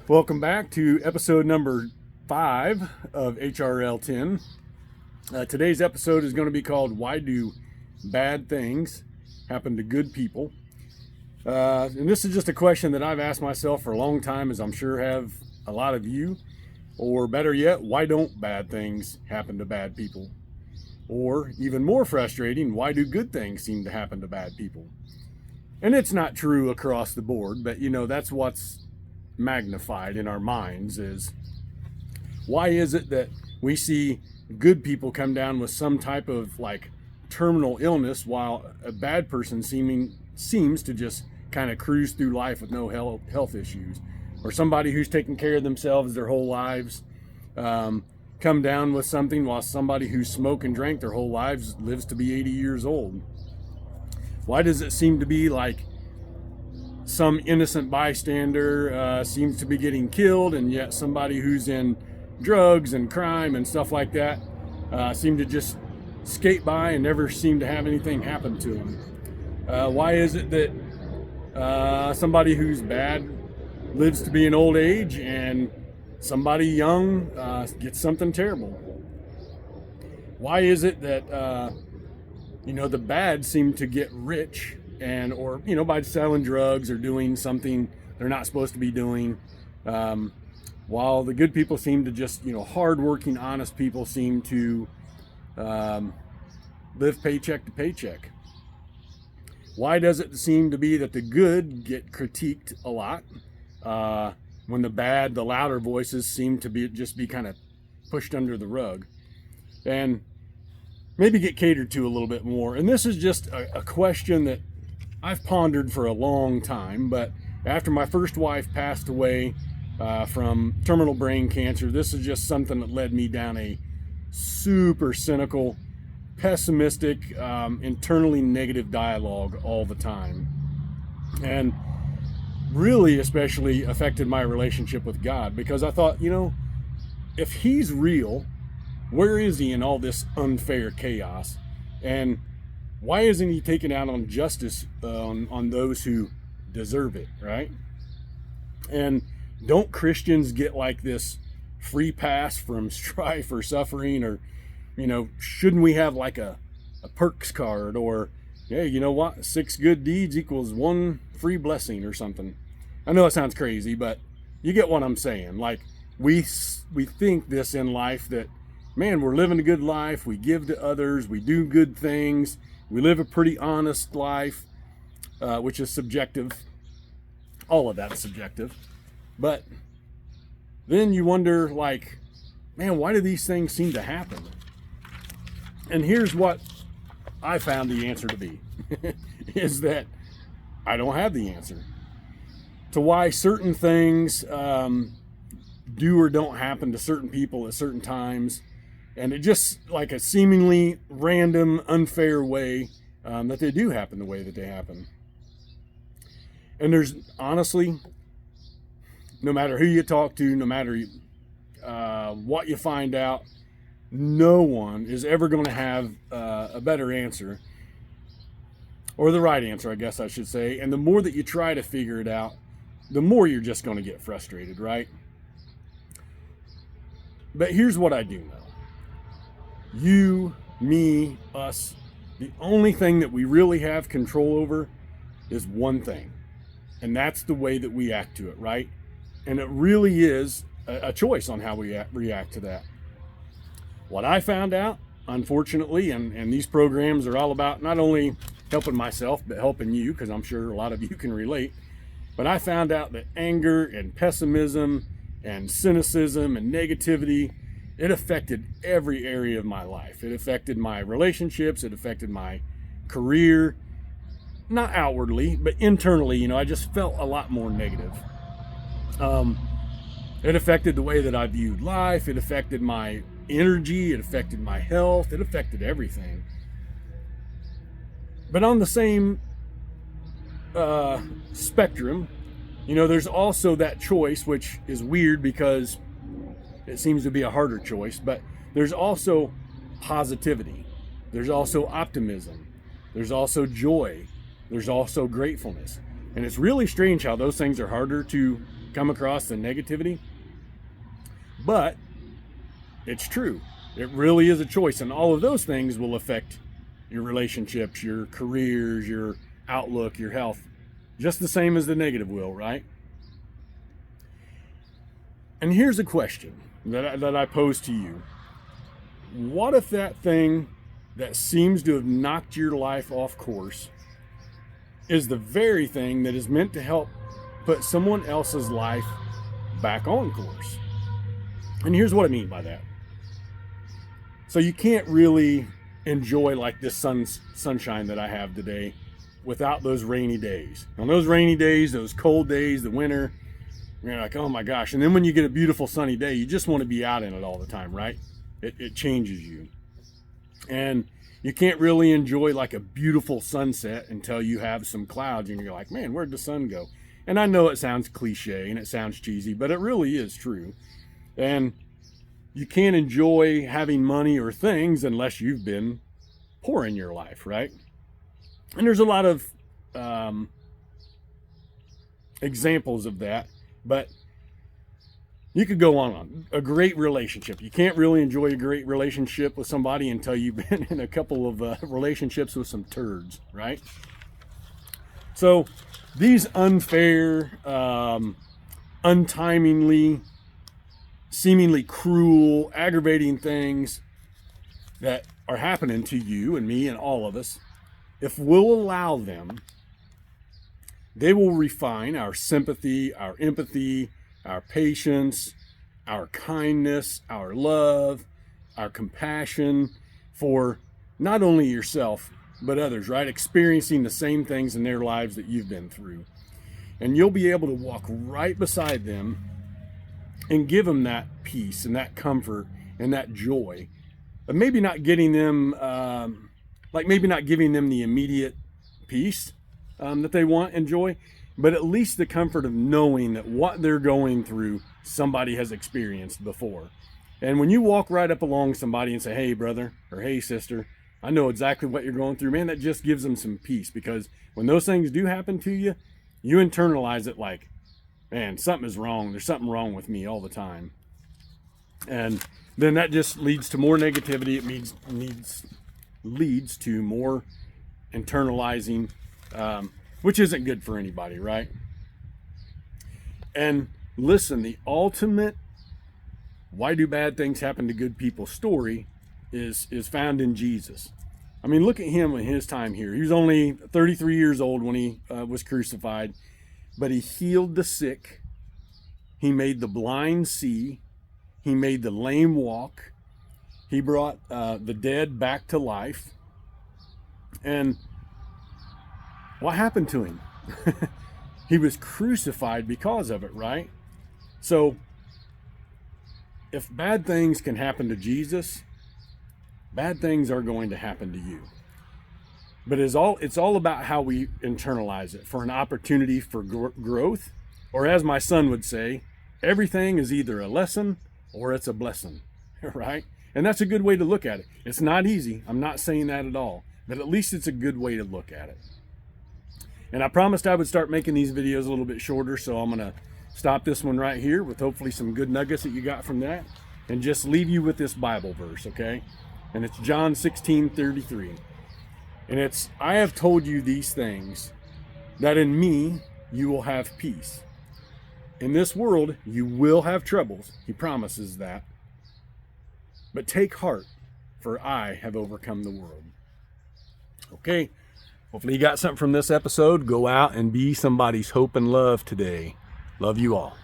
Welcome back to episode number 5 of HRL 10. Today's episode is going to be called Why Do Bad Things Happen to Good People? And this is just a question that I've asked myself for a long time, as I'm sure have a lot of you. Or better yet, why don't bad things happen to bad people? Or even more frustrating, why do good things seem to happen to bad people? And it's not true across the board, but that's what's magnified in our minds is why is it that we see good people come down with some type of terminal illness while a bad person seems to just kind of cruise through life with no health issues, or somebody who's taken care of themselves their whole lives come down with something while somebody who smoked and drank their whole lives lives to be 80 years old? Why does it seem to be like some innocent bystander seems to be getting killed, and yet somebody who's in drugs and crime and stuff like that seem to just skate by and never seem to have anything happen to them? Why is it that somebody who's bad lives to be an old age and somebody young gets something terrible? Why is it that the bad seem to get rich or by selling drugs or doing something they're not supposed to be doing, while the good people seem to just hardworking, honest people seem to live paycheck to paycheck? Why does it seem to be that the good get critiqued a lot when the bad, the louder voices seem to be kind of pushed under the rug and maybe get catered to a little bit more? And this is just a question that I've pondered for a long time, but after my first wife passed away from terminal brain cancer, this is just something that led me down a super cynical, pessimistic, internally negative dialogue all the time. And really especially affected my relationship with God, because I thought, if he's real, where is he in all this unfair chaos? And why isn't he taking out on justice on those who deserve it, right? And don't Christians get like this free pass from strife or suffering? Or, shouldn't we have like a perks card? Or, yeah, you know what? 6 good deeds equals 1 free blessing or something. I know it sounds crazy, but you get what I'm saying. Like, we think this in life that, man, we're living a good life. We give to others. We do good things. We live a pretty honest life, which is subjective. All of that is subjective. But then you wonder, man, why do these things seem to happen? And here's what I found the answer to be, is that I don't have the answer to why certain things do or don't happen to certain people at certain times. And it just like a seemingly random, unfair way that they do happen the way that they happen. And there's honestly, no matter who you talk to, no matter what you find out, no one is ever going to have a better answer, or the right answer, I guess I should say. And the more that you try to figure it out, the more you're just going to get frustrated, right? But here's what I do know. You, me, us, the only thing that we really have control over is one thing, and that's the way that we act to it, right? And it really is a choice on how we react to that. What I found out, unfortunately, and these programs are all about not only helping myself, but helping you, because I'm sure a lot of you can relate, but I found out that anger and pessimism and cynicism and negativity, it affected every area of my life. It affected my relationships. It affected my career. Not outwardly, but internally, I just felt a lot more negative. It affected the way that I viewed life. It affected my energy. It affected my health. It affected everything. But on the same spectrum, there's also that choice, which is weird because it seems to be a harder choice, but there's also positivity. There's also optimism. There's also joy. There's also gratefulness. And it's really strange how those things are harder to come across the negativity. But it's true. It really is a choice, and all of those things will affect your relationships, your careers, your outlook, your health, just the same as the negative will, right? And here's a question that I pose to you. What if that thing that seems to have knocked your life off course is the very thing that is meant to help put someone else's life back on course? And here's what I mean by that. So you can't really enjoy like this sunshine that I have today without those rainy days. On those rainy days, those cold days, the winter, you're like, oh my gosh. And then when you get a beautiful sunny day, you just want to be out in it all the time, right? It changes you. And you can't really enjoy like a beautiful sunset until you have some clouds and you're like, man, where'd the sun go? And I know it sounds cliche and it sounds cheesy, but it really is true. And you can't enjoy having money or things unless you've been poor in your life, right? And there's a lot of examples of that, but you could go on. A great relationship. You can't really enjoy a great relationship with somebody until you've been in a couple of relationships with some turds, right? So these unfair, untimely, seemingly cruel, aggravating things that are happening to you and me and all of us, if we'll allow them, they will refine our sympathy, our empathy, our patience, our kindness, our love, our compassion for not only yourself, but others, right? Experiencing the same things in their lives that you've been through. And you'll be able to walk right beside them and give them that peace and that comfort and that joy. But maybe not getting them, maybe not giving them the immediate peace that they want and joy, but at least the comfort of knowing that what they're going through, somebody has experienced before. And when you walk right up along somebody and say, hey, brother, or hey, sister, I know exactly what you're going through, man, that just gives them some peace, because when those things do happen to you, you internalize it like, man, something is wrong. There's something wrong with me all the time. And then that just leads to more negativity. It leads to more internalizing, which isn't good for anybody, right? And listen, the ultimate why do bad things happen to good people story is found in Jesus. I mean, look at him in his time here. He was only 33 years old when he was crucified, but he healed the sick. He made the blind see. He made the lame walk. He brought the dead back to life. And what happened to him? He was crucified because of it, right? So if bad things can happen to Jesus, bad things are going to happen to you. But it's all about how we internalize it for an opportunity for growth, or as my son would say, everything is either a lesson or it's a blessing, right? And that's a good way to look at it. It's not easy. I'm not saying that at all, but at least it's a good way to look at it. And I promised I would start making these videos a little bit shorter, so I'm going to stop this one right here with hopefully some good nuggets that you got from that, and just leave you with this Bible verse, okay? And it's John 16:33. And it's, I have told you these things, that in me you will have peace. In this world you will have troubles. He promises that. But take heart, for I have overcome the world. Okay, hopefully you got something from this episode. Go out and be somebody's hope and love today. Love you all.